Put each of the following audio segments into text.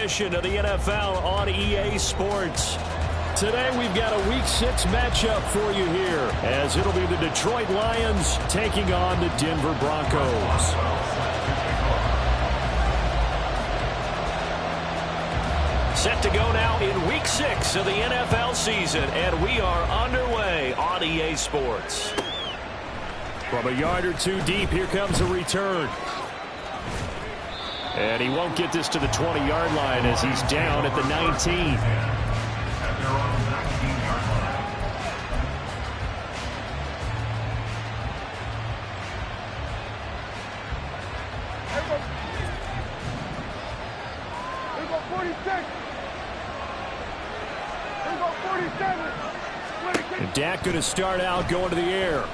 edition of the NFL on EA Sports. Today we've got a Week 6 matchup for you here, as it'll be the Detroit Lions taking on the Denver Broncos. Set to go now in Week 6 of the NFL season, and we are underway on EA Sports. From a yard or two deep, here comes a return. And he won't get this to the 20-yard line as he's down at the 19. And Dak going to start out going to the air.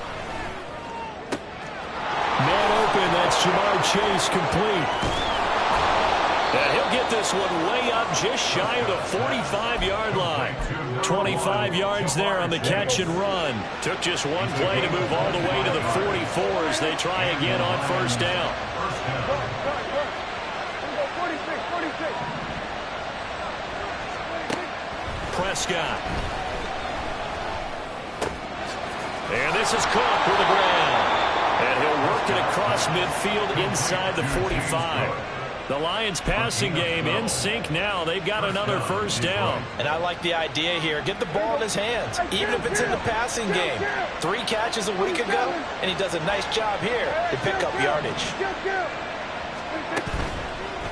Man open, that's Ja'Marr Chase complete. And he'll get this one way up just shy of the 45-yard line. 25 yards there on the catch and run. Took just one play to move all the way to the 44 as they try again on first down. Prescott. And this is Cook with the ground. And he'll work it across midfield inside the 45. The Lions passing game in sync now. They've got another first down. And I like the idea here. Get the ball in his hands, even if it's in the passing game. 3 catches a week ago, and he does a nice job here to pick up yardage.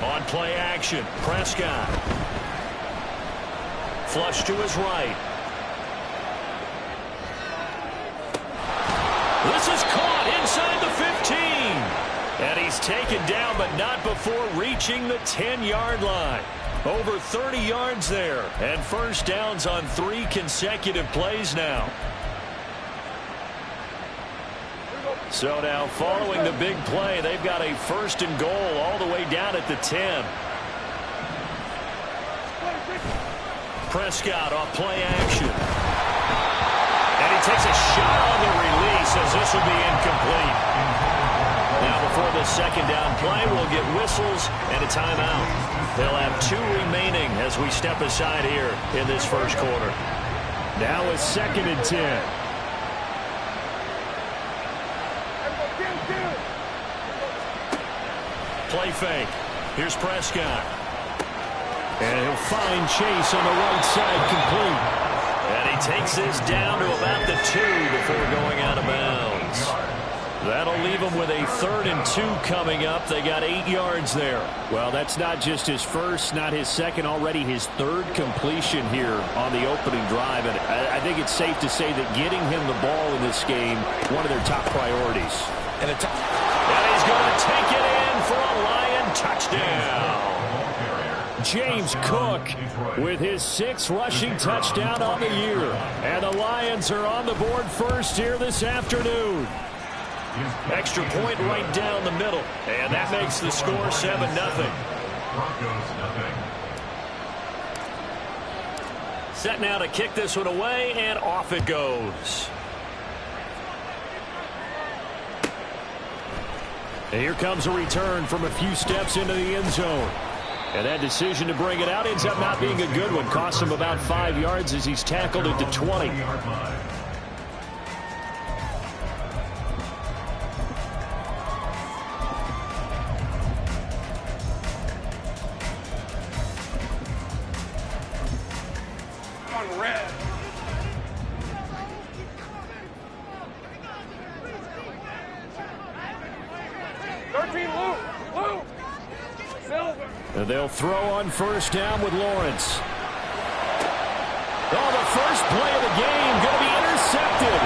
On play action, Prescott. Flush to his right. This is caught inside the 15. And he's taken down, but not before reaching the 10-yard line. Over 30 yards there. And first downs on 3 consecutive plays now. So now following the big play, they've got a first and goal all the way down at the 10. Prescott off play action. And he takes a shot on the release as this will be incomplete. Now before the second down play, we'll get whistles and a timeout. They'll have 2 remaining as we step aside here in this first quarter. Now it's 2nd and 10. Play fake. Here's Prescott. And he'll find Chase on the right side complete. And he takes this down to about the 2 before going out of bounds. That'll leave him with a 3rd and 2 coming up. They got 8 yards there. Well, that's not just his first, not his second, already his 3rd completion here on the opening drive. And I think it's safe to say that getting him the ball in this game, one of their top priorities. And he's going to take it in for a Lion touchdown. James Cook with his 6th rushing touchdown on the year. And the Lions are on the board first here this afternoon. Extra point right down the middle. And that makes the score 7-0. Set now to kick this one away, and off it goes. And here comes a return from a few steps into the end zone. And that decision to bring it out ends up not being a good one. Cost him about 5 yards as he's tackled at the 20. On red. And they'll throw on first down with Lawrence. Oh, the first play of the game going to be intercepted.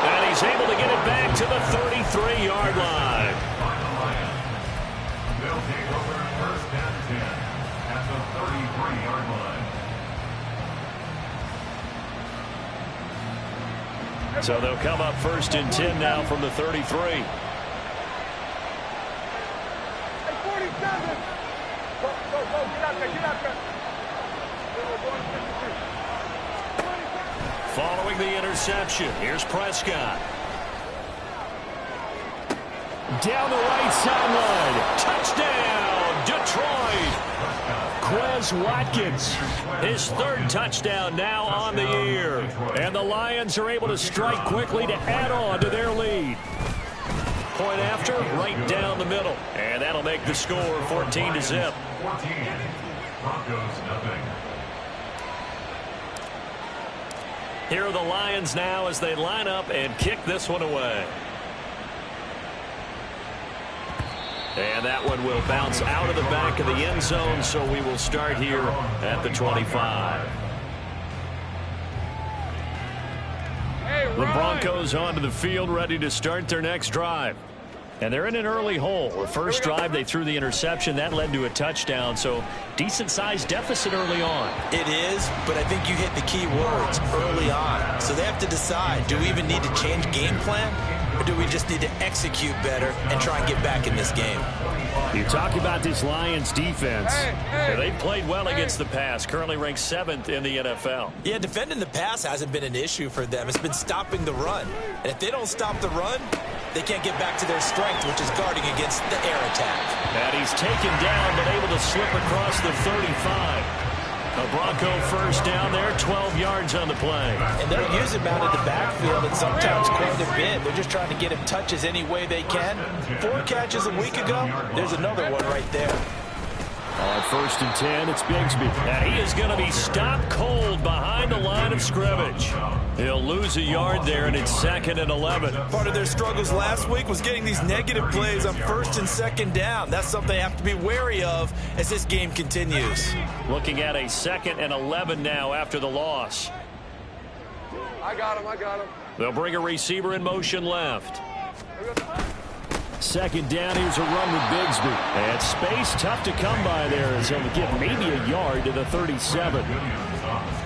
And he's able to get it back to the 33-yard line. They'll take over first and 10 at the 33-yard line. So they'll come up first and 10 now from the 33. Following the interception, here's Prescott. Down the right sideline. Touchdown, Detroit. Quez Watkins. His third touchdown now on the year. And the Lions are able to strike quickly to add on to their lead. Point after, right down the middle. And that'll make the score 14-0. 14. Broncos nothing. Here are the Lions now as they line up and kick this one away. And that one will bounce out of the back of the end zone, so we will start here at the 25. The Broncos onto the field, ready to start their next drive. And they're in an early hole. The first drive, they threw the interception. That led to a touchdown, so decent-sized deficit early on. It is, but I think you hit the key words, early on. So they have to decide, do we even need to change game plan, or do we just need to execute better and try and get back in this game? You talk about this Lions defense. They played well against the pass, currently ranked 7th in the NFL. Yeah, defending the pass hasn't been an issue for them. It's been stopping the run. And if they don't stop the run, they can't get back to their strength, which is guarding against the air attack. And he's taken down, but able to slip across the 35. A Bronco first down there, 12 yards on the play. And they'll use him out of the backfield and sometimes quite a bit. They're just trying to get him touches any way they can. 4 catches a week ago. There's another one right there. On 1st and 10, it's Bigsby. And he is going to be stopped cold behind the line of scrimmage. He'll lose a yard there, and it's 2nd and 11. Part of their struggles last week was getting these negative plays on 1st and 2nd down. That's something they have to be wary of as this game continues. Looking at a 2nd and 11 now after the loss. I got him. They'll bring a receiver in motion left. 2nd down, here's a run with Bigsby. And space tough to come by there as he'll get maybe a yard to the 37.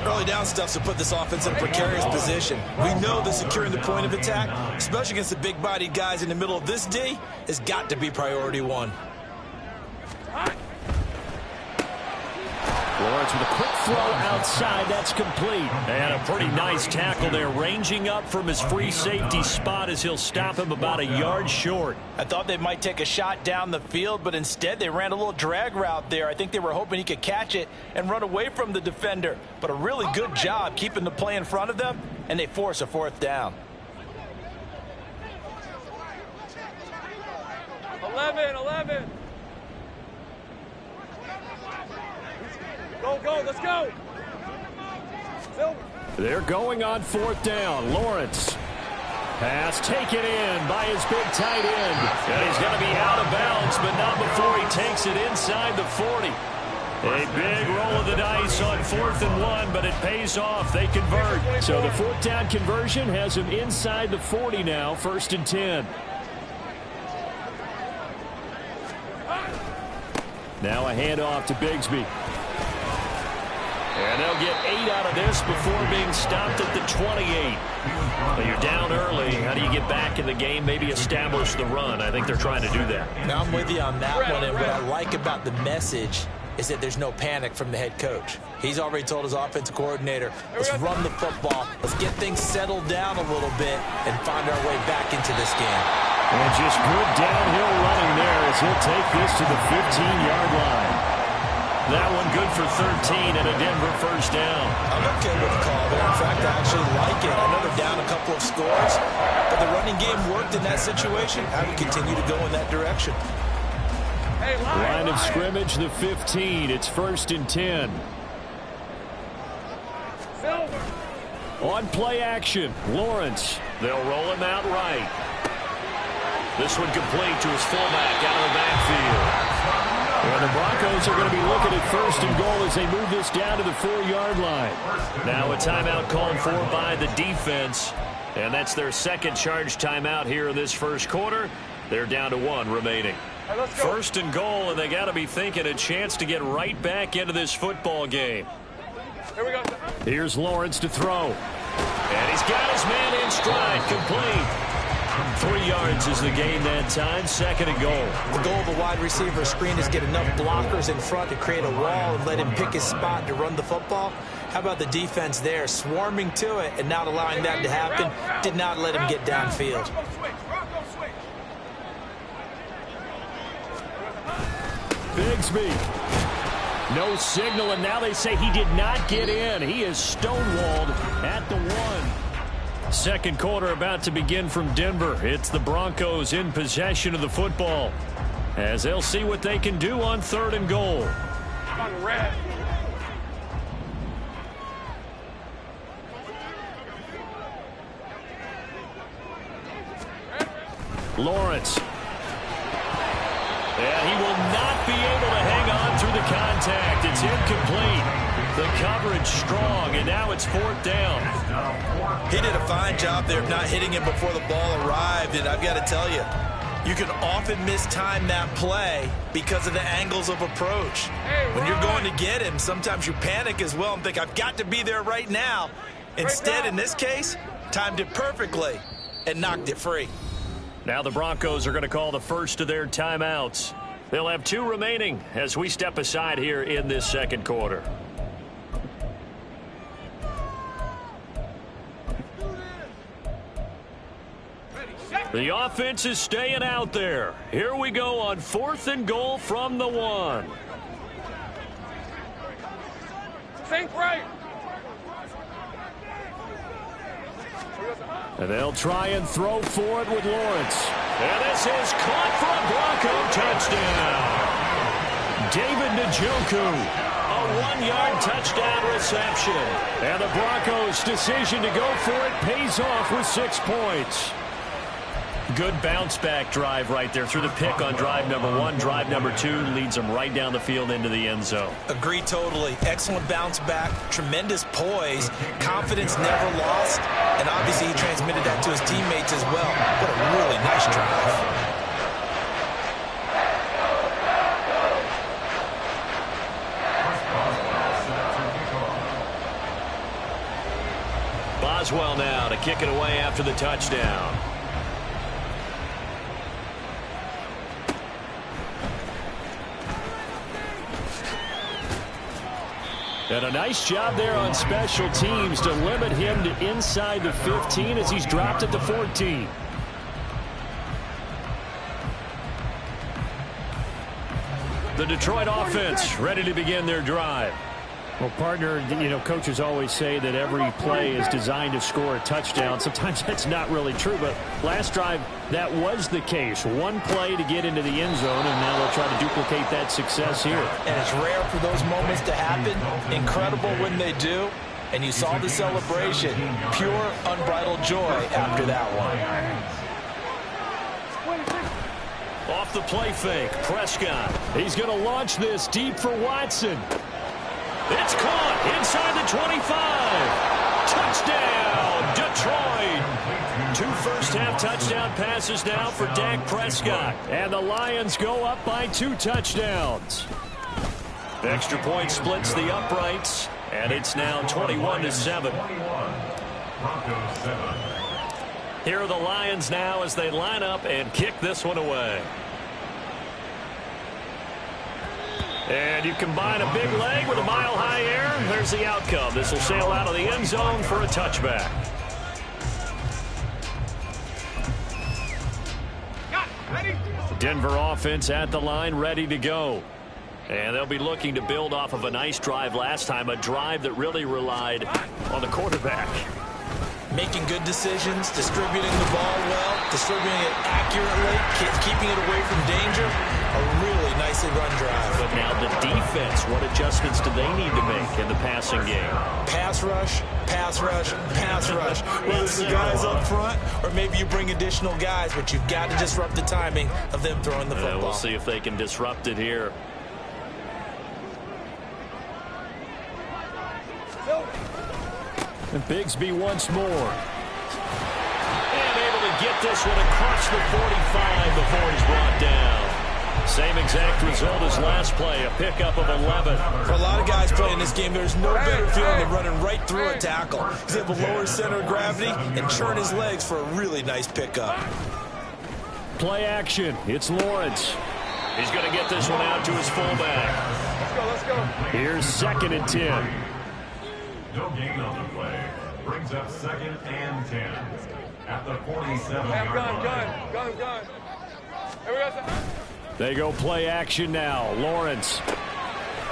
Early down stuff to put this offense in a precarious position. We know that securing the point of attack, especially against the big-bodied guys in the middle of this D, has got to be priority 1. Lawrence with a quick throw outside. That's complete. And a pretty nice tackle there, ranging up from his free safety spot as he'll stop him about a yard short. I thought they might take a shot down the field, but instead they ran a little drag route there. I think they were hoping he could catch it and run away from the defender. But a really good job keeping the play in front of them, and they force a 4th down. 11. Go, let's go. They're going on 4th down. Lawrence. Pass taken in by his big tight end. And he's going to be out of bounds, but not before he takes it inside the 40. A big roll of the dice on 4th and 1, but it pays off. They convert. So the 4th down conversion has him inside the 40 now, 1st and 10. Now a handoff to Bigsby. And they'll get 8 out of this before being stopped at the 28. But you're down early. How do you get back in the game? Maybe establish the run. I think they're trying to do that. Now I'm with you on that one, and what I like about the message is that there's no panic from the head coach. He's already told his offensive coordinator, let's run the football, let's get things settled down a little bit, and find our way back into this game. And just good downhill running there as he'll take this to the 15-yard line. That one good for 13 and a Denver first down. I'm okay with the call there. In fact, I actually like it. I know they're down a couple of scores, but the running game worked in that situation. I would continue to go in that direction. Line of scrimmage, the 15. It's 1st and 10. On play action, Lawrence. They'll roll him out right. This one complete to his fullback out of the backfield. And the Broncos are going to be looking at 1st and goal as they move this down to the 4-yard line. Now a timeout called for by the defense. And that's their 2nd charge timeout here in this first quarter. They're down to 1 remaining. 1st and goal, and they got to be thinking a chance to get right back into this football game. Here we go. Here's Lawrence to throw. And he's got his man in stride, complete. 3 yards is the gain that time, 2nd and goal. The goal of a wide receiver screen is get enough blockers in front to create a wall and let him pick his spot to run the football. How about the defense there, swarming to it and not allowing that to happen, did not let him get downfield. Bigsby. No signal, and now they say he did not get in. He is stonewalled at the 1. Second quarter about to begin from Denver. It's the Broncos in possession of the football, as they'll see what they can do on 3rd and goal. On red. Lawrence. And he will not be able to hang on through the contact. It's incomplete. The coverage strong, and now it's 4th down. He did a fine job there of not hitting him before the ball arrived, and I've got to tell you, you can often mistime that play because of the angles of approach. When you're going to get him, sometimes you panic as well and think, I've got to be there right now. Instead, in this case, timed it perfectly and knocked it free. Now the Broncos are going to call the first of their timeouts. They'll have 2 remaining as we step aside here in this second quarter. The offense is staying out there. Here we go on 4th and goal from the 1. Think right. And they'll try and throw for it with Lawrence. And this is caught for a Bronco touchdown. David Njoku, a 1-yard touchdown reception. And the Broncos' decision to go for it pays off with 6 points. Good bounce-back drive right there through the pick on drive number 1. Drive number 2 leads them right down the field into the end zone. Agree totally. Excellent bounce back, tremendous poise, confidence never lost, and obviously he transmitted that to his teammates as well. What a really nice drive. Boswell now to kick it away after the touchdown. And a nice job there on special teams to limit him to inside the 15 as he's dropped at the 14. The Detroit offense ready to begin their drive. Well, partner, coaches always say that every play is designed to score a touchdown. Sometimes that's not really true, but last drive, that was the case. One play to get into the end zone, and now they'll try to duplicate that success here. And it's rare for those moments to happen. Incredible when they do. And you saw the celebration. Pure, unbridled joy after that one. Off the play fake, Prescott. He's going to launch this deep for Watson. It's caught inside the 25. Touchdown, Detroit. 2 first-half touchdown passes now for Dak Prescott. And the Lions go up by 2 touchdowns. Extra point splits the uprights, and it's now 21-7. Here are the Lions now as they line up and kick this one away. And you combine a big leg with a mile-high air, there's the outcome. This will sail out of the end zone for a touchback. The Denver offense at the line, ready to go. And they'll be looking to build off of a nice drive last time, a drive that really relied on the quarterback. Making good decisions, distributing the ball well, distributing it accurately, keeping it away from danger. A really nicely run drive. But now the defense, what adjustments do they need to make in the passing game? Pass rush, pass rush, pass rush. Whether it's the guys up front or maybe you bring additional guys, but you've got to disrupt the timing of them throwing the football. We'll see if they can disrupt it here. And Bigsby once more. And able to get this one across the 45 before he's brought down. Same exact result as last play, a pickup of 11. For a lot of guys playing this game, there's no better feeling than running right through a tackle. He's able to lower his center of gravity and churn his legs for a really nice pickup. Play action. It's Lawrence. He's going to get this one out to his fullback. Let's go. Here's 2nd and 10. No gain on the play. Brings up 2nd and 10. At the 47-yard line. Gun. Here we go. They go play action now. Lawrence.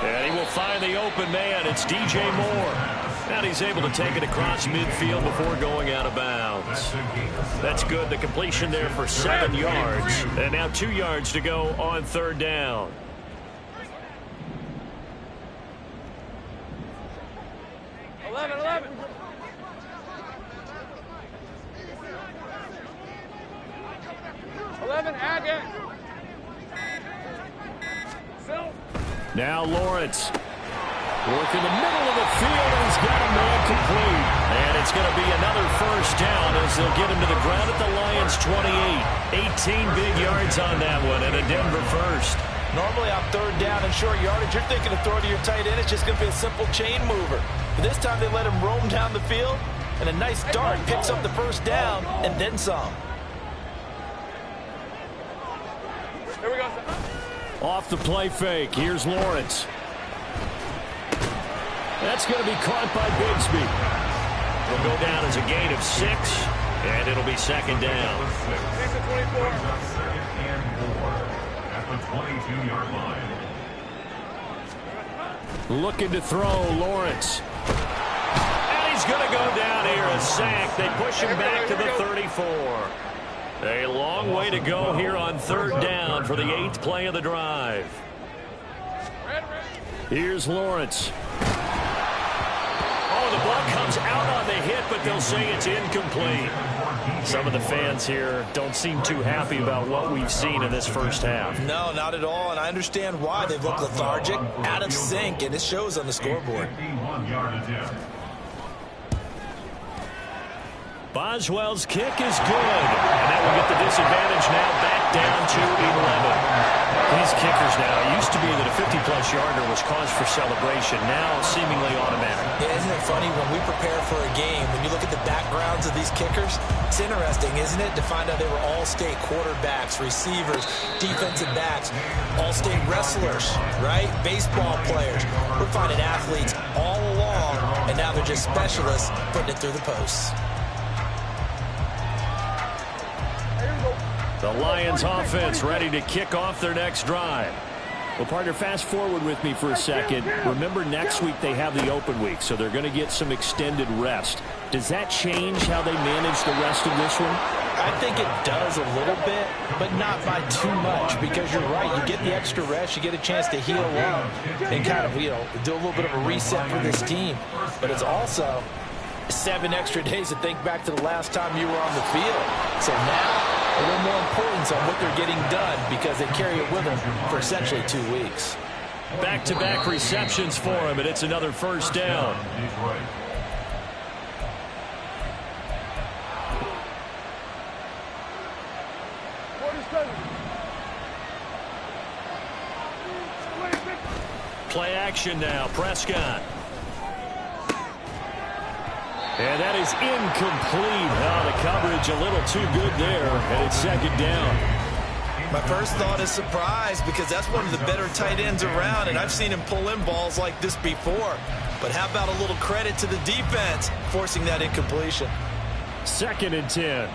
And he will find the open man. It's DJ Moore. And he's able to take it across midfield before going out of bounds. That's good. The completion there for 7 yards. And now 2 yards to go on third down. Now Lawrence. Work in the middle of the field, and he's got a man complete. And it's going to be another first down as they'll get him to the ground at the Lions' 28. 18 big yards on that one, and a Denver first. Normally on third down and short yardage, you're thinking to throw to your tight end. It's just going to be a simple chain mover. But this time they let him roam down the field, and a nice dart picks up the first down and then some. Here we go. Off the play fake. Here's Lawrence. That's going to be caught by Bigsby. It'll go down as a gain of 6, and it'll be second down. Second and 4 at the 22-yard line. Looking to throw, Lawrence. And he's going to go down here, a sack. They push him back to the 34. A long way to go here on third down for the 8th play of the drive. Here's Lawrence. Oh, the ball comes out on the hit, but they'll say it's incomplete. Some of the fans here don't seem too happy about what we've seen in this first half. No, not at all, and I understand why. They've looked lethargic, out of sync, and it shows on the scoreboard. 51-yard attempt. Boswell's kick is good. And that will get the disadvantage now back down to 11. These kickers now, it used to be that a 50-plus yarder was cause for celebration. Now seemingly automatic. Yeah, isn't it funny when we prepare for a game, when you look at the backgrounds of these kickers, it's interesting, isn't it, to find out they were all-state quarterbacks, receivers, defensive backs, all-state wrestlers, right? Baseball players. We're finding athletes all along, and now they're just specialists putting it through the posts. The Lions offense ready to kick off their next drive. Well, partner, fast forward with me for a second. Remember, next week they have the open week, so they're going to get some extended rest. Does that change how they manage the rest of this one? I think it does a little bit, but not by too much, because you're right. You get the extra rest. You get a chance to heal up and kind of, do a little bit of a reset for this team. But it's also 7 extra days to think back to the last time you were on the field. So now a little more importance on what they're getting done because they carry it with them for essentially 2 weeks. Back-to-back receptions for him, and it's another first down. Play action now, Prescott. And that is incomplete. Oh, the coverage a little too good there, and it's second down. My first thought is surprise because that's one of the better tight ends around, and I've seen him pull in balls like this before. But how about a little credit to the defense forcing that incompletion? Second and 10.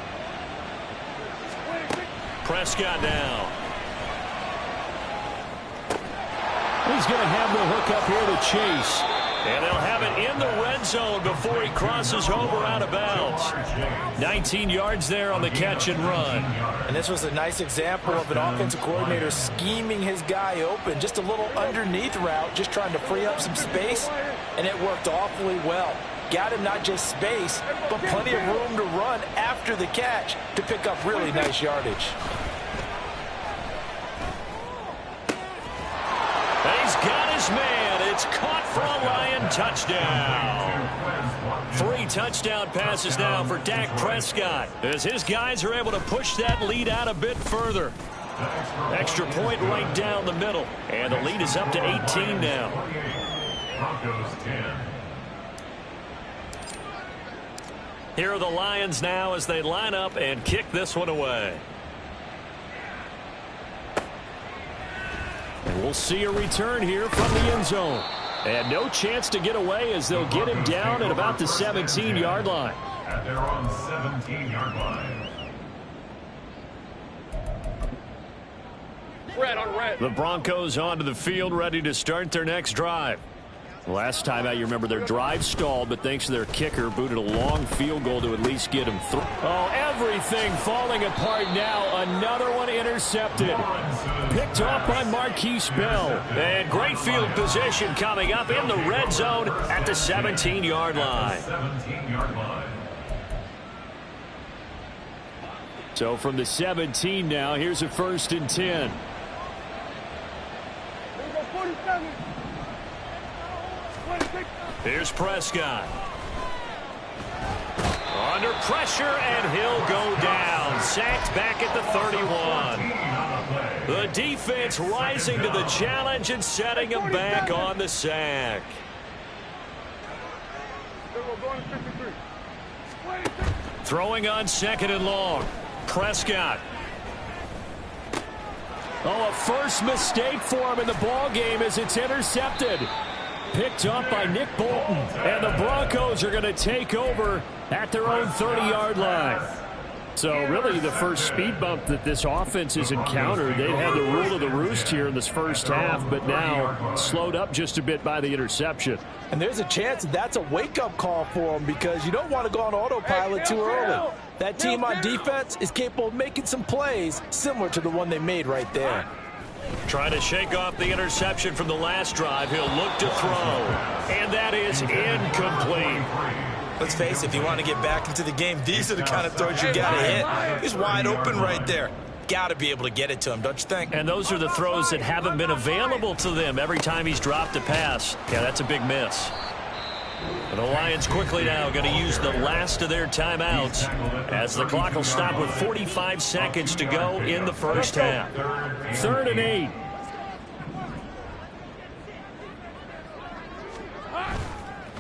Prescott now. He's going to have the hook up here to Chase. And they'll have it in the red zone before he crosses over out of bounds. 19 yards there on the catch and run. And this was a nice example of an offensive coordinator scheming his guy open. Just a little underneath route, just trying to free up some space. And it worked awfully well. Got him not just space, but plenty of room to run after the catch to pick up really nice yardage. And he's got his man. It's caught for a Lion touchdown. 3 touchdown passes now for Dak Prescott as his guys are able to push that lead out a bit further. Extra point right down the middle. And the lead is up to 18 now. Here are the Lions now as they line up and kick this one away. And we'll see a return here from the end zone. And no chance to get away as they'll get him down at about the 17-yard line. At their own 17-yard line. Red on red. The Broncos onto the field, ready to start their next drive. Last time out, you remember their drive stalled, but thanks to their kicker, booted a long field goal to at least get him through. Oh, everything falling apart now. Another one intercepted. Picked off by Marquise Bell. And great field position coming up in the red zone at the 17-yard line. 17-yard line. So from the 17 now, here's a 1st and 10. Here's Prescott. Under pressure, and he'll go down. Sacked back at the 31. The defense rising to the challenge and setting him back on the sack. Throwing on 2nd and long. Prescott. Oh, a first mistake for him in the ball game as it's intercepted. Picked up by Nick Bolton. And the Broncos are going to take over at their own 30-yard line. So really the first speed bump that this offense has encountered. They've had the rule of the roost here in this first half, but now slowed up just a bit by the interception. And there's a chance that's a wake-up call for them because you don't want to go on autopilot too early. That team on defense is capable of making some plays similar to the one they made right there. Trying to shake off the interception from the last drive. He'll look to throw. And that is incomplete. Let's face it, if you want to get back into the game, these are the kind of throws you got to hit. He's wide open right there. Got to be able to get it to him, don't you think? And those are the throws that haven't been available to them every time he's dropped a pass. Yeah, that's a big miss. And the Lions quickly now going to use the last of their timeouts as the clock will stop with 45 seconds to go in the first half. 3rd and 8.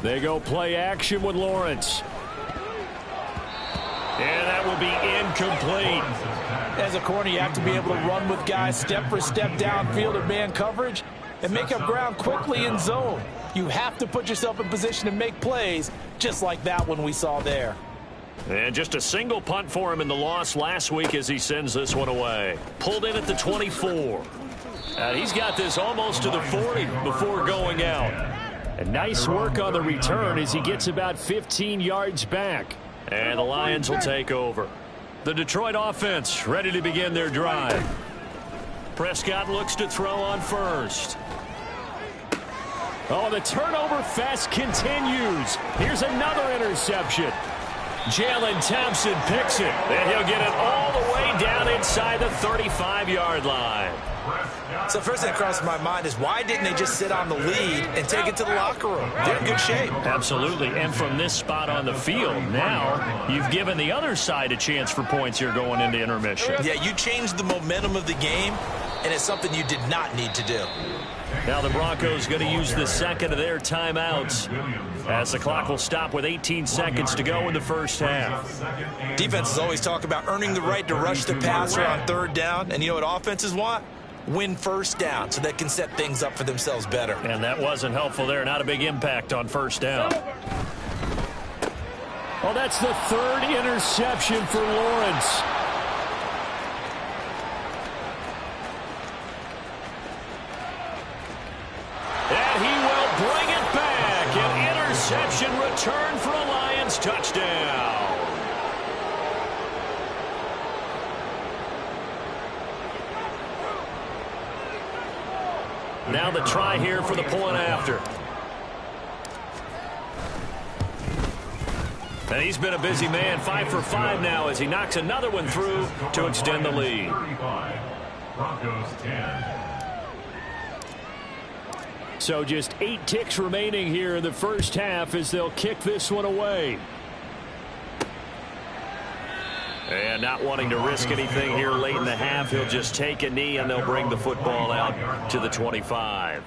They go play action with Lawrence. And that will be incomplete. As a corner, you have to be able to run with guys step for step downfield in man coverage and make up ground quickly in zone. You have to put yourself in position to make plays just like that one we saw there. And just a single punt for him in the loss last week as he sends this one away. Pulled in at the 24. And he's got this almost to the 40 before going out. And nice work on the return as he gets about 15 yards back. And the Lions will take over. The Detroit offense ready to begin their drive. Prescott looks to throw on first. Oh, the turnover fest continues. Here's another interception. Jalen Thompson picks it, and he'll get it all the way down inside the 35-yard line. So first thing that crosses my mind is why didn't they just sit on the lead and take it to the locker room? They're in good shape. Absolutely, and from this spot on the field, now you've given the other side a chance for points here going into intermission. Yeah, you changed the momentum of the game, and it's something you did not need to do. Now the Broncos going to use the second of their timeouts as the clock will stop with 18 seconds to go in the first half. Defenses always talk about earning the right to rush the passer on 3rd down, and you know what offenses want? Win first down so they can set things up for themselves better. And that wasn't helpful there. Not a big impact on first down. Oh, that's the 3rd interception for Lawrence. And he will bring it back. An interception return for a Lions touchdown. Now the try here for the point after. And he's been a busy man, 5 for 5 now as he knocks another one through to extend the lead. Broncos 10. So just 8 ticks remaining here in the first half as they'll kick this one away. And not wanting to risk anything here late in the half, he'll just take a knee and they'll bring the football out to the 25.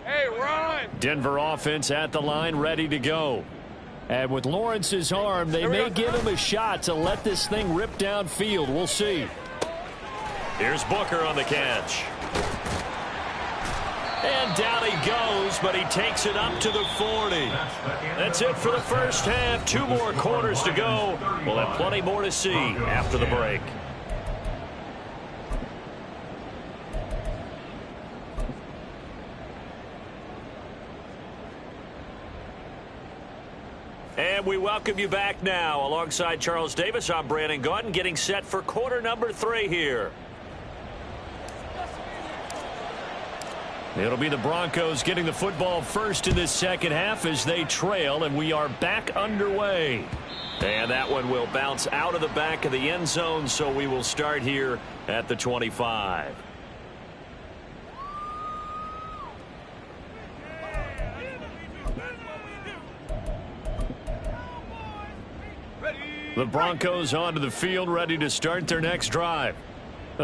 Hey, run! Denver offense at the line, ready to go. And with Lawrence's arm, they may give him a shot to let this thing rip downfield. We'll see. Here's Booker on the catch. And down he goes, but he takes it up to the 40. That's it for the first half. 2 more quarters to go. We'll have plenty more to see after the break. And we welcome you back now. Alongside Charles Davis, I'm Brandon Gaudin, getting set for quarter number 3 here. It'll be the Broncos getting the football first in this second half as they trail, and we are back underway. And that one will bounce out of the back of the end zone, so we will start here at the 25. The Broncos onto the field, ready to start their next drive.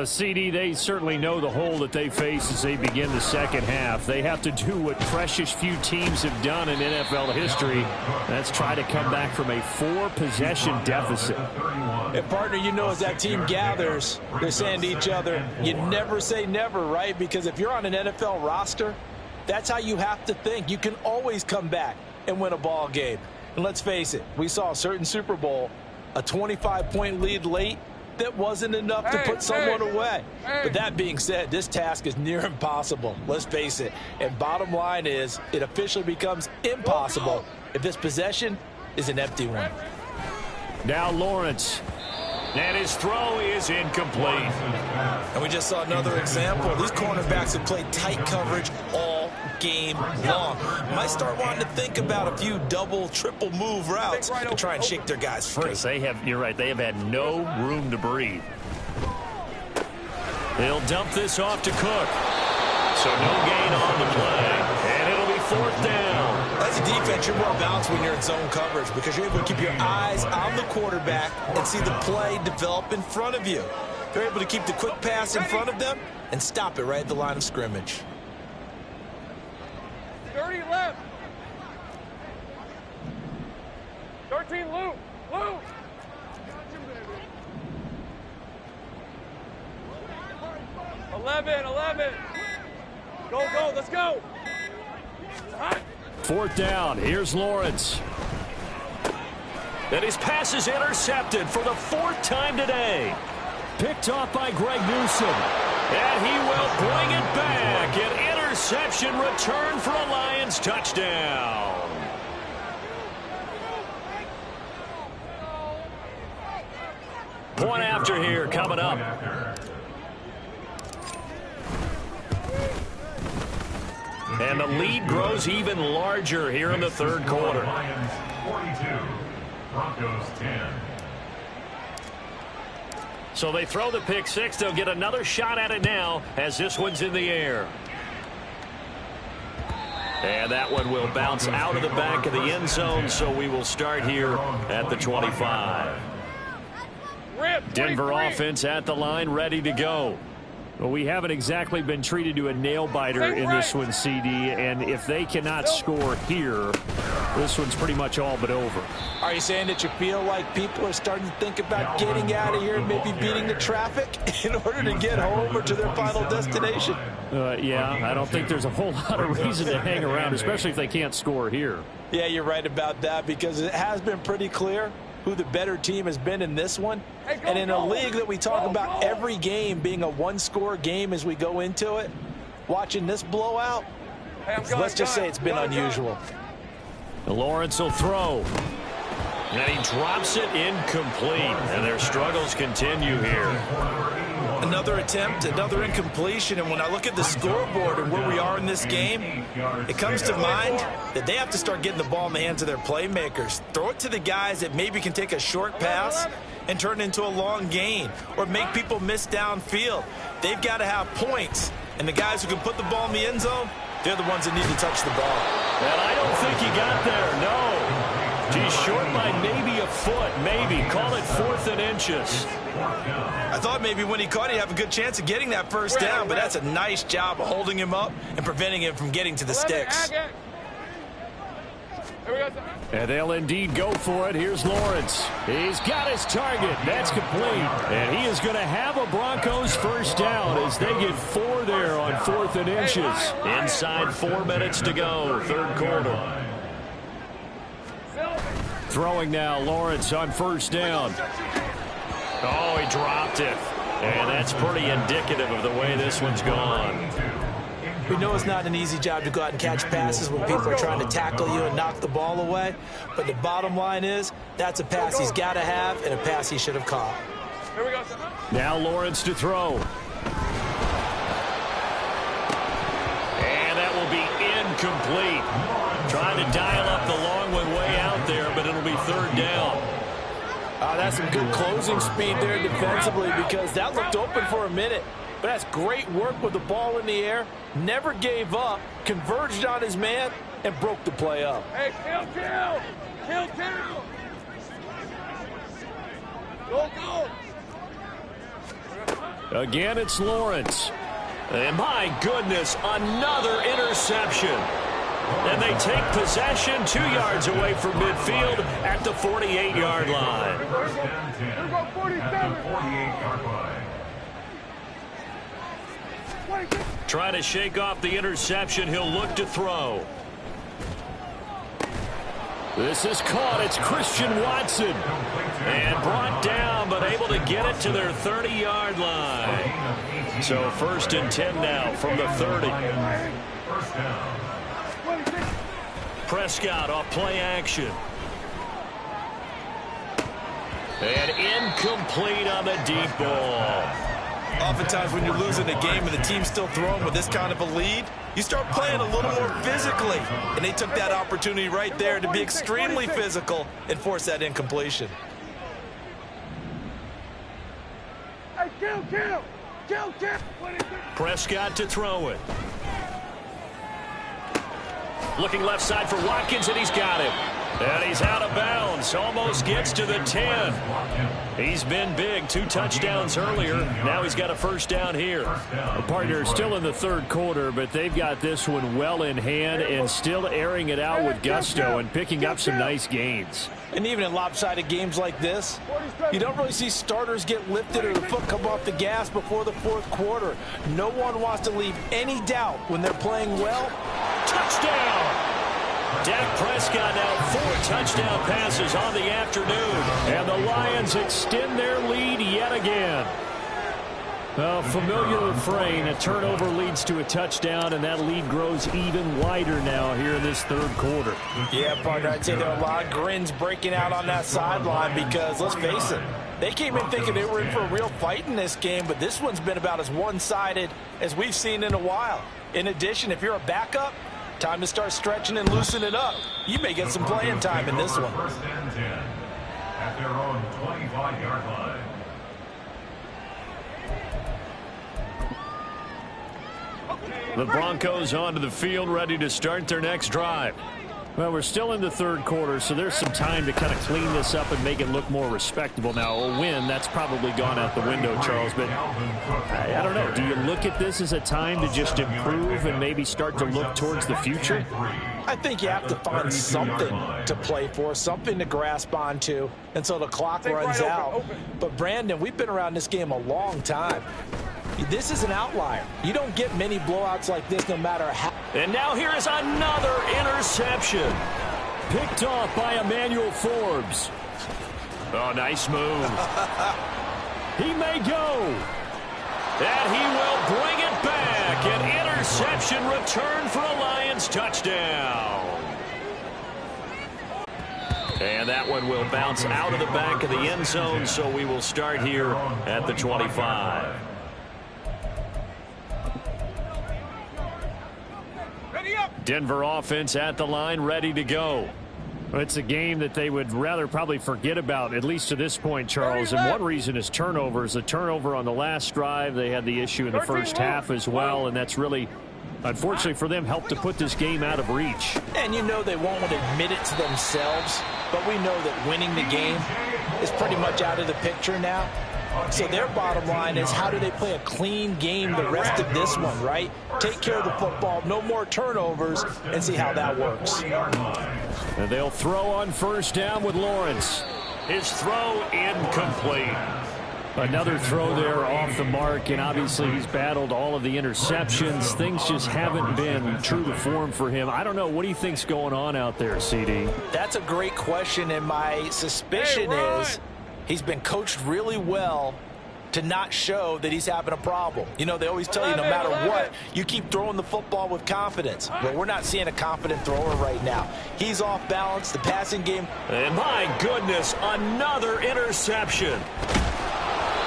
CD, they certainly know the hole that they face as they begin the second half. They have to do what precious few teams have done in NFL history. That's try to come back from a 4-possession deficit. And, partner, you know, as that team gathers, they're saying to each other, you never say never, right? Because if you're on an NFL roster, that's how you have to think. You can always come back and win a ball game. And let's face it, we saw a certain Super Bowl, a 25-point lead late, that wasn't enough to put someone away. But that being said, this task is near impossible. Let's face it. And bottom line is, it officially becomes impossible if this possession is an empty one. Now Lawrence. And his throw is incomplete. And we just saw another example. These cornerbacks have played tight coverage all game long. Might start wanting to think about a few double, triple move routes to try and shake their guys free. Because you're right, they have had no room to breathe. They'll dump this off to Cook. So no gain on the play. And it'll be 4th down. As a defense, you're more balanced when you're in zone coverage because you're able to keep your eyes on the quarterback and see the play develop in front of you. They're able to keep the quick pass in front of them and stop it right at the line of scrimmage. 30 left. 13 loop. Loop. 11. Go, let's go. 4th down. Here's Lawrence. And his pass is intercepted for the 4th time today. Picked off by Greg Newsome. And he will bring it back. An interception return for a Lions touchdown. Point after here coming up. And the lead grows even larger here in the 3rd quarter. Lions 42, Broncos 10. So they throw the pick 6. They'll get another shot at it now as this one's in the air. And that one will bounce out of the back of the end zone, so we will start here at the 25. Denver offense at the line, ready to go. Well, we haven't exactly been treated to a nail-biter in this one, CD, and if they cannot score here, this one's pretty much all but over. Are you saying that you feel like people are starting to think about getting out of here and maybe beating the traffic in order to get home or to their final destination? Yeah, I don't think there's a whole lot of reason to hang around, especially if they can't score here. Yeah, you're right about that because it has been pretty clear who the better team has been in this one. And in a league that we talk about every game being a one-score game as we go into it, watching this blowout, let's just say it's been unusual. Lawrence will throw. And he drops it incomplete. And their struggles continue here. Another attempt, another incompletion, and when I look at the scoreboard and where we are in this game, it comes to mind that they have to start getting the ball in the hands of their playmakers. Throw it to the guys that maybe can take a short pass and turn it into a long gain or make people miss downfield. They've got to have points, and the guys who can put the ball in the end zone, they're the ones that need to touch the ball. And I don't think he got there, no. He's short by maybe a foot, maybe. Call it 4th and inches. I thought maybe when he caught it, he'd have a good chance of getting that first down, but that's a nice job of holding him up and preventing him from getting to the sticks. And they'll indeed go for it. Here's Lawrence. He's got his target. That's complete. And he is going to have a Broncos first down as they get 4 there on 4th and inches. Inside 4 minutes to go, 3rd quarter. Throwing now, Lawrence on first down. Oh, he dropped it. And that's pretty indicative of the way this one's gone. We know it's not an easy job to go out and catch passes when people are trying to tackle you and knock the ball away. But the bottom line is, that's a pass he's got to have and a pass he should have caught. Now Lawrence to throw. And that will be incomplete. Trying to dial up the long one way out there, but it'll be 3rd down. That's some good closing speed there defensively because that looked open for a minute. But that's great work with the ball in the air. Never gave up, converged on his man, and broke the play up. Hey, kill! Go! Again, it's Lawrence. And my goodness, another interception. And they take possession 2 yards away from midfield at the 48-yard line. First and 10 at the 48-yard line. Trying to shake off the interception. He'll look to throw. This is caught. It's Christian Watson. And brought down, but able to get it to their 30-yard line. So 1st and 10 now from the 30. First down. Prescott off play action. And incomplete on the deep ball. Oftentimes when you're losing a game and the team's still throwing with this kind of a lead, you start playing a little more physically. And they took that opportunity right there to be extremely physical and force that incompletion. Hey, kill! Prescott to throw it. Looking left side for Watkins, and he's got him. And he's out of bounds. Almost gets to the 10. He's been big. 2 touchdowns earlier. Now he's got a first down here. The partner still in the 3rd quarter, but they've got this one well in hand and still airing it out with gusto and picking up some nice gains. And even in lopsided games like this, you don't really see starters get lifted or the foot come off the gas before the 4th quarter. No one wants to leave any doubt when they're playing well. Touchdown! Dak Prescott now 4 touchdown passes on the afternoon. And the Lions extend their lead yet again. A familiar refrain, a turnover leads to a touchdown, and that lead grows even wider now here in this 3rd quarter. Yeah, partner, I'd say there are a lot of grins breaking out on that sideline because, let's face it, they came in thinking they were in for a real fight in this game, but this one's been about as one-sided as we've seen in a while. In addition, if you're a backup, time to start stretching and loosening up. You may get some playing time in this one. First and 10 at their own 25-yard line. The Broncos onto the field, ready to start their next drive. Well, we're still in the 3rd quarter, so there's some time to kind of clean this up and make it look more respectable. Now, a win, that's probably gone out the window, Charles, but I don't know. Do you look at this as a time to just improve and maybe start to look towards the future? I think you have to find something to play for, something to grasp onto until the clock runs out. But, Brandon, we've been around this game a long time. This is an outlier. You don't get many blowouts like this no matter how. And now here is another interception. Picked off by Emmanuel Forbes. Oh, nice move. He may go. And he will bring it back. An interception return for a Lions touchdown. And that one will bounce out of the back of the end zone, so we will start here at the 25. Denver offense at the line, ready to go. It's a game that they would rather probably forget about, at least to this point, Charles. And one reason is turnovers. A turnover on the last drive. They had the issue in the first half as well, and that's really, unfortunately for them, helped to put this game out of reach. And you know they won't admit it to themselves, but we know that winning the game is pretty much out of the picture now. So their bottom line is, how do they play a clean game the rest of this one, right? Take care of the football, no more turnovers, and see how that works. And they'll throw on first down with Lawrence. His throw incomplete. Another throw there off the mark, and obviously he's battled all of the interceptions. Things just haven't been true to form for him. I don't know. What do you think's going on out there, CD? That's a great question, and my suspicion is he's been coached really well to not show that he's having a problem. You know, they always tell you no matter what, you keep throwing the football with confidence. But we're not seeing a confident thrower right now. He's off balance. The passing game. And my goodness, another interception.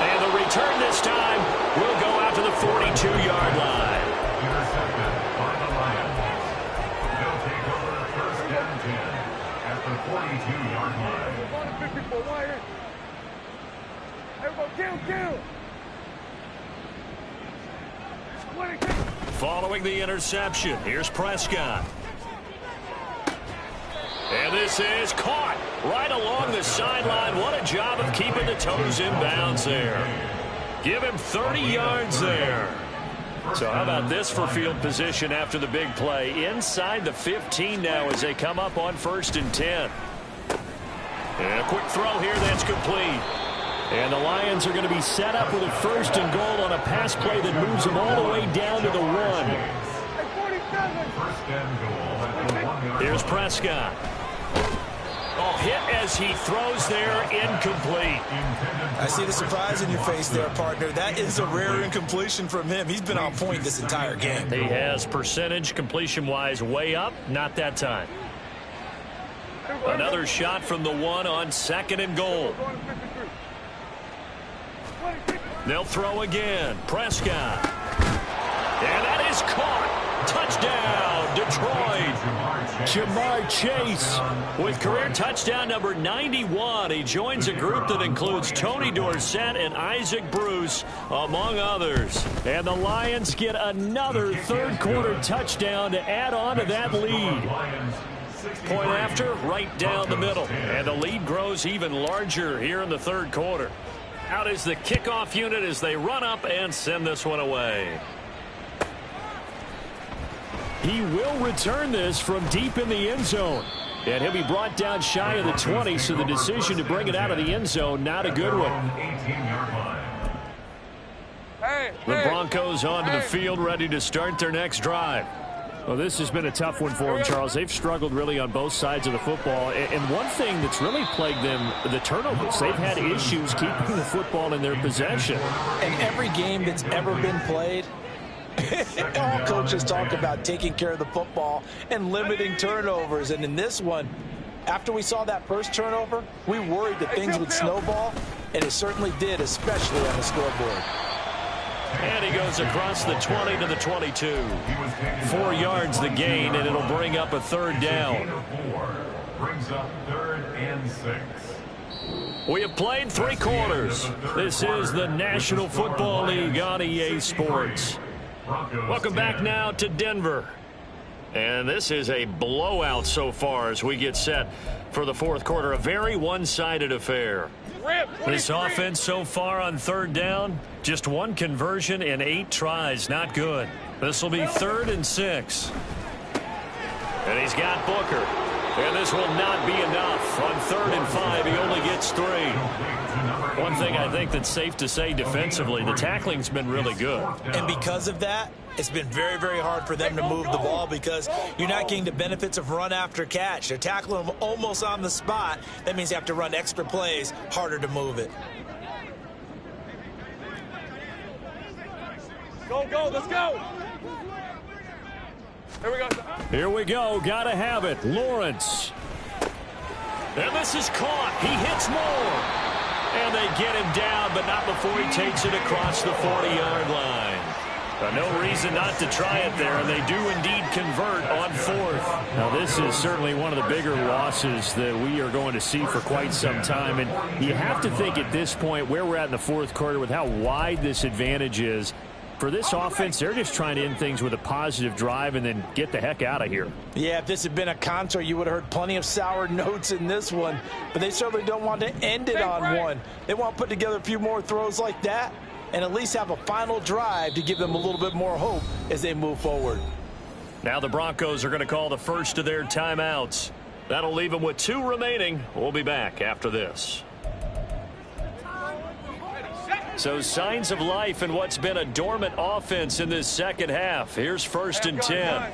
And the return this time will go out to the 42-yard line. Intercepted by the Lions. They'll take over first down 10 at the 42-yard line. Following the interception, here's Prescott. And this is caught right along the sideline. What a job of keeping the toes in bounds there. Give him 30 yards there. So how about this for field position after the big play? Inside the 15 now as they come up on 1st and 10. And a quick throw here that's complete. And the Lions are going to be set up with a 1st and goal on a pass play that moves them all the way down to the 1. First and goal at the 1-yard. Here's Prescott. Oh, hit as he throws there, incomplete. I see the surprise in your face there, partner. That is a rare incompletion from him. He's been on point this entire game. He has percentage completion-wise way up, not that time. Another shot from the 1 on 2nd and goal. They'll throw again. Prescott. And that is caught. Touchdown, Detroit. Jamar Chase with career touchdown number 91. He joins a group that includes Tony Dorsett and Isaac Bruce, among others. And the Lions get another third-quarter touchdown to add on to that lead. Point after, right down the middle. And the lead grows even larger here in the third quarter. Out is the kickoff unit as they run up and send this one away. He will return this from deep in the end zone. And he'll be brought down shy of the 20, so the decision to bring it out of the end zone, not a good one. The Broncos onto the field, ready to start their next drive. Well, this has been a tough one for them, Charles. They've struggled really on both sides of the football. And one thing that's really plagued them, the turnovers. They've had issues keeping the football in their possession. And every game that's ever been played, all coaches talk about taking care of the football and limiting turnovers. And in this one, after we saw that first turnover, we worried that things would snowball, and it certainly did, especially on the scoreboard. And he goes across the 20 to the 22. 4 yards the gain, and it'll bring up a third down. Brings up 3rd and 6. We have played 3 quarters. This is the National Football League on EA Sports. Welcome back now to Denver. And this is a blowout so far as we get set for the fourth quarter. A very one-sided affair. This offense so far on third down, just 1 conversion and 8 tries. Not good. This will be 3rd and 6. And he's got Booker. And this will not be enough. On 3rd and 5, he only gets 3. One thing I think that's safe to say defensively, the tackling's been really good. And because of that, it's been very, very hard for them to move the ball because you're not getting the benefits of run after catch. They're tackling them almost on the spot. That means you have to run extra plays, harder to move it. Go, let's go. Here we go. Here we go. Got to have it. Lawrence. And this is caught. He hits more. And they get him down, but not before he takes it across the 40-yard line. No reason not to try it there, and they do indeed convert on 4th. Now, this is certainly one of the bigger losses that we are going to see for quite some time. And you have to think at this point where we're at in the fourth quarter with how wide this advantage is. For this offense, they're just trying to end things with a positive drive and then get the heck out of here. Yeah, if this had been a concert, you would have heard plenty of sour notes in this one. But they certainly don't want to end it on one. They want to put together a few more throws like that and at least have a final drive to give them a little bit more hope as they move forward. Now the Broncos are going to call the first of their timeouts. That'll leave them with 2 remaining. We'll be back after this. So signs of life in what's been a dormant offense in this second half. Here's 1st and 10.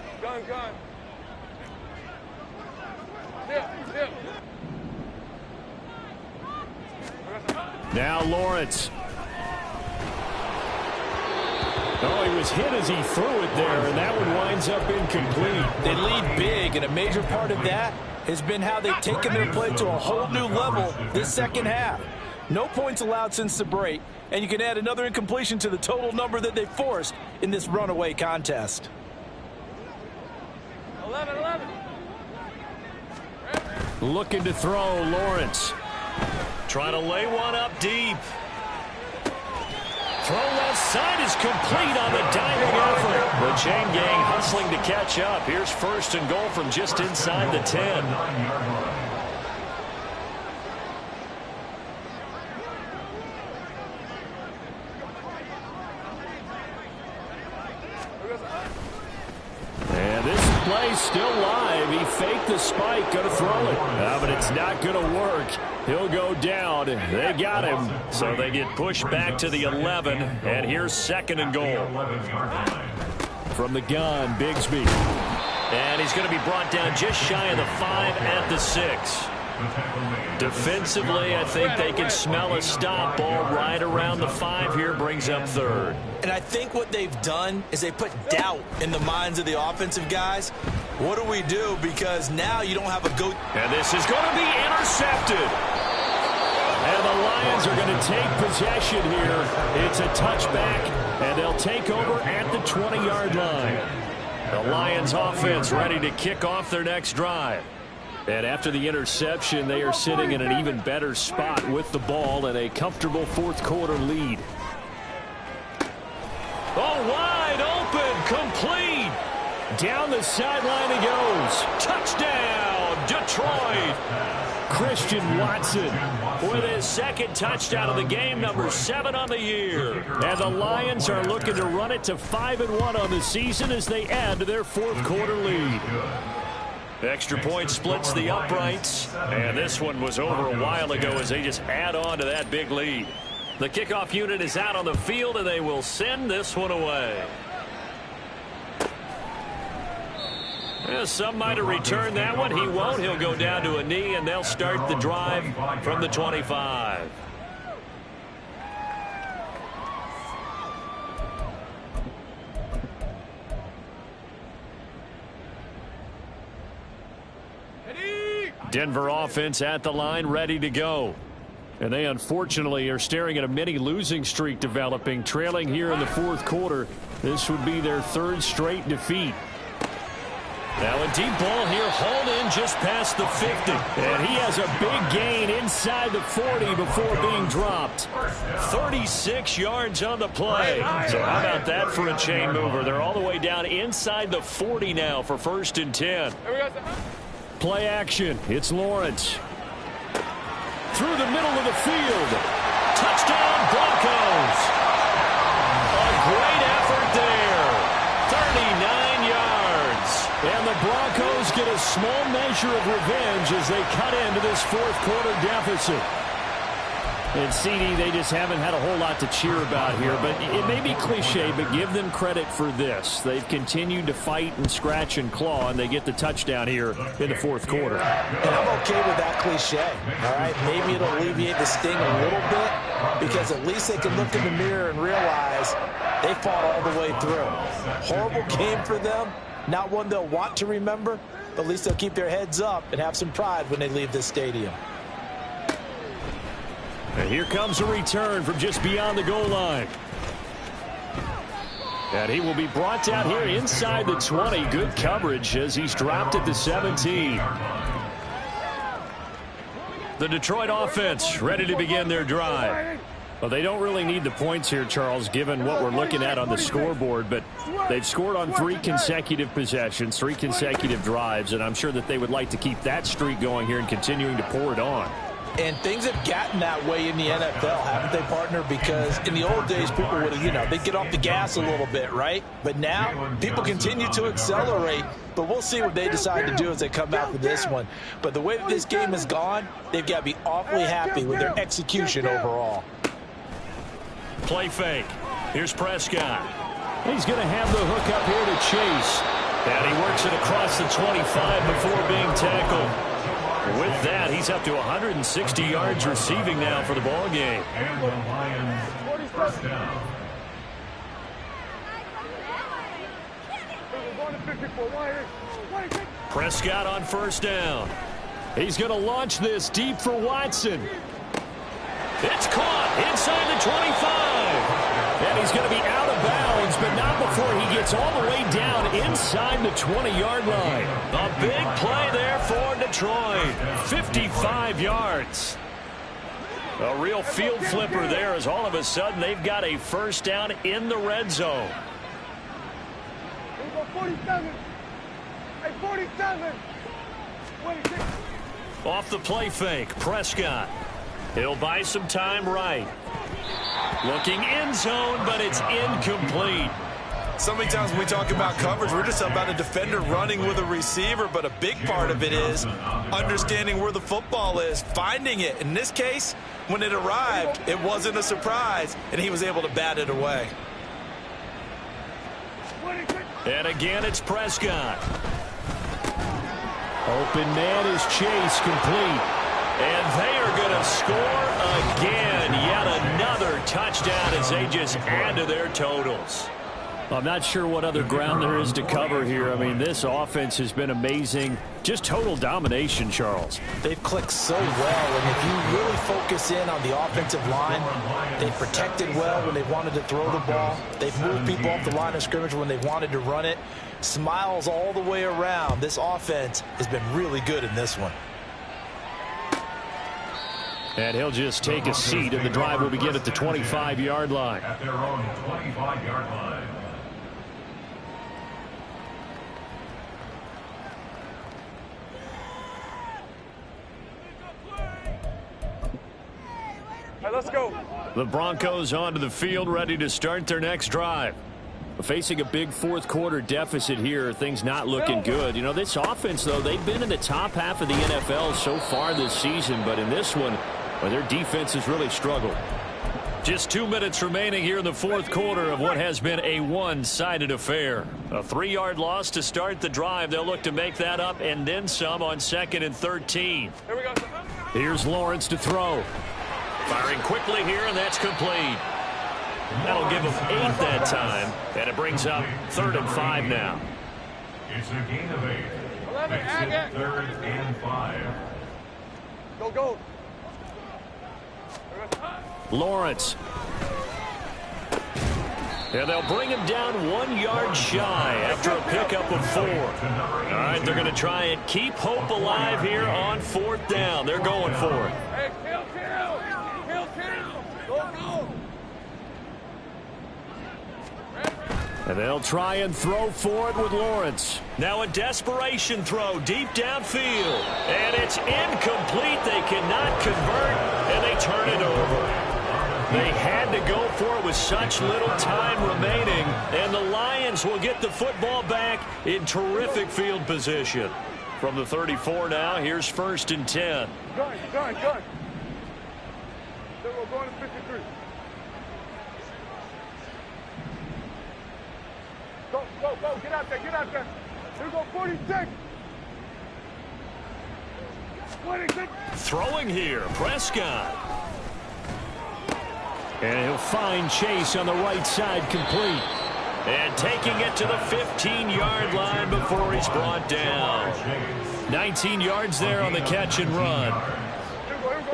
Now Lawrence. Oh, he was hit as he threw it there, and that one winds up incomplete. They lead big, and a major part of that has been how they've taken their play to a whole new level this second half. No points allowed since the break, and you can add another incompletion to the total number that they forced in this runaway contest. 11. Looking to throw, Lawrence. Trying to lay one up deep. Throw left side is complete on the diving effort. The chain gang hustling to catch up. Here's 1st and goal from just inside the 10. And this play still live. He faked the spike, going to throw it. But it's not going to work. He'll go down. They got him. So they get pushed back to the 11. And here's 2nd and goal. From the gun, Bigsby. And he's going to be brought down just shy of the 5 at the 6. Defensively, I think they can smell a stop. Ball right around the 5 here, brings up 3rd. And I think what they've done is they put doubt in the minds of the offensive guys. What do we do? Because now you don't have a go. And this is going to be intercepted. And the Lions are going to take possession here. It's a touchback, and they'll take over at the 20-yard line. The Lions offense ready to kick off their next drive. And after the interception, they are sitting in an even better spot with the ball and a comfortable 4th quarter lead. Oh, wide open, complete. Down the sideline he goes. Touchdown, Detroit. Christian Watson with his 2nd touchdown of the game, number 7 on the year. And the Lions are looking to run it to 5-1 on the season as they add to their 4th quarter lead. Extra point splits the uprights, and this one was over a while ago as they just add on to that big lead. The kickoff unit is out on the field, and they will send this one away. Yeah, some might have returned that one. He won't. He'll go down to a knee, and they'll start the drive from the 25. Denver offense at the line, ready to go. And they unfortunately are staring at a mini losing streak developing, trailing here in the 4th quarter. This would be their 3rd straight defeat. Now a deep ball here, hauled in just past the 50. And he has a big gain inside the 40 before being dropped. 36 yards on the play. So how about that for a chain mover? They're all the way down inside the 40 now for 1st and 10. Play action. It's Lawrence. Through the middle of the field. Touchdown, Broncos. A great effort there. 39 yards. And the Broncos get a small measure of revenge as they cut into this 4th quarter deficit. And CD, they just haven't had a whole lot to cheer about here. But it may be cliche, but give them credit for this. They've continued to fight and scratch and claw, and they get the touchdown here in the 4th quarter. And I'm okay with that cliche. All right, maybe it'll alleviate the sting a little bit because at least they can look in the mirror and realize they fought all the way through. Horrible game for them. Not one they'll want to remember, but at least they'll keep their heads up and have some pride when they leave this stadium. And here comes a return from just beyond the goal line. And he will be brought down here inside the 20. Good coverage as he's dropped at the 17. The Detroit offense ready to begin their drive. Well, they don't really need the points here, Charles, given what we're looking at on the scoreboard. But they've scored on 3 consecutive possessions, 3 consecutive drives. And I'm sure that they would like to keep that streak going here and continuing to pour it on. And things have gotten that way in the NFL, haven't they, partner? Because in the old days, people would have, they'd get off the gas a little bit, right? But now, people continue to accelerate. But we'll see what they decide to do as they come out with this one. But the way that this game has gone, they've got to be awfully happy with their execution overall. Play fake. Here's Prescott. He's going to have the hook up here to Chase. And he works it across the 25 before being tackled. With that, he's up to 160 yards receiving now for the ball game. And the Lions first down. Prescott on first down. He's going to launch this deep for Watson. It's caught inside the 25. And he's going to be out of bounds, but not before he gets all the way down inside the 20-yard line. A big play there for Detroit. 55 yards. A real field flipper there as all of a sudden they've got a first down in the red zone. 47. Hey, 47. 26. Off the play fake, Prescott. He'll buy some time right. Looking end zone, but it's incomplete. So many times when we talk about coverage, we're just about a defender running with a receiver, but a big part of it is understanding where the football is, finding it. In this case, when it arrived, it wasn't a surprise, and he was able to bat it away. And again, it's Prescott. Open man is Chase, complete. And they are going to score again. Yet another touchdown as they just add to their totals. I'm not sure what other ground there is to cover here. I mean, this offense has been amazing. Just total domination, Charles. They've clicked so well, and if you really focus in on the offensive line, they've protected well when they wanted to throw the ball. They've moved people off the line of scrimmage when they've wanted to run it. Smiles all the way around. This offense has been really good in this one. And he'll just take a seat, and the drive will begin at the 25-yard line. At their own 25-yard line. All right, let's go. The Broncos onto the field, ready to start their next drive. Facing a big fourth-quarter deficit here, things not looking good. This offense, though, they've been in the top half of the NFL so far this season, but in this one, their defense has really struggled. Just 2 minutes remaining here in the fourth quarter of what has been a one-sided affair. A 3-yard loss to start the drive. They'll look to make that up and then some on 2nd and 13. Here we go. Here's Lawrence to throw. Firing quickly here, and that's complete. That'll give them 8 that time, and it brings up 3rd and 5 now. It's a gain of 8. 11, Makes it 3rd and 5. Go, go. Lawrence. And they'll bring him down 1 yard shy after a pickup of 4. All right, they're going to try and keep hope alive here on 4th down. They're going for it. Hey, kill. Go, go. And they'll try and throw for it with Lawrence. Now a desperation throw deep downfield. And it's incomplete. They cannot convert, and they turn it over. They had to go for it with such little time remaining, and the Lions will get the football back in terrific field position. From the 34 now, here's 1st and 10. Gun. Then we're going to 53. Go. Get out there. Here we go, 46. 26. Throwing here, Prescott. And he'll find Chase on the right side, complete. And taking it to the 15-yard line before he's brought down. 19 yards there on the catch and run.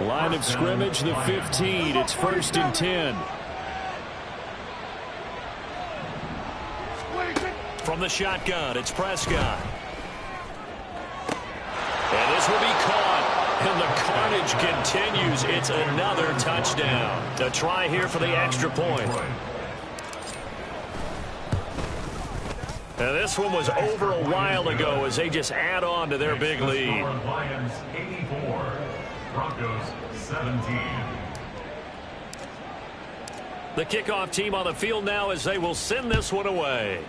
Line of scrimmage, the 15. It's 1st and 10. From the shotgun, it's Prescott. And this will be caught. And the carnage continues. It's another touchdown. A try here for the extra point. Now this one was over a while ago as they just add on to their big lead. Lions 84, Broncos 17. The kickoff team on the field now as they will send this one away.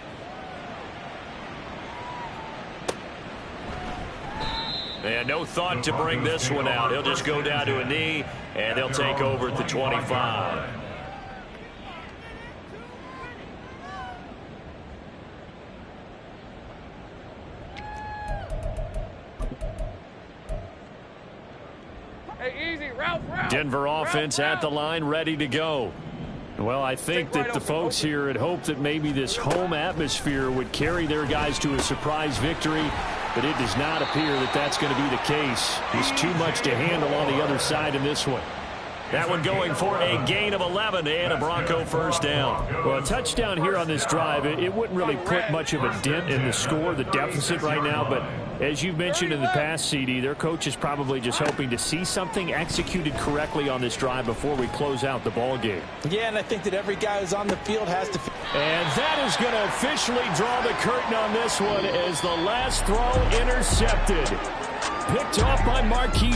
And no thought to bring this one out. He'll just go down to a knee, and they'll take over at the 25. Hey, easy, Ralph. Denver offense at the line, ready to go. Well, I think that the folks here had hoped that maybe this home atmosphere would carry their guys to a surprise victory, but it does not appear that that's going to be the case. There's too much to handle on the other side in this one. That one going for a gain of 11 and a Bronco first down. Well, a touchdown here on this drive, it wouldn't really put much of a dent in the score, the deficit right now, but as you've mentioned in the past, CD, their coach is probably just hoping to see something executed correctly on this drive before we close out the ball game. Yeah, and I think that every guy who's on the field has to. And that is going to officially draw the curtain on this one as the last throw intercepted. Picked off by Marquise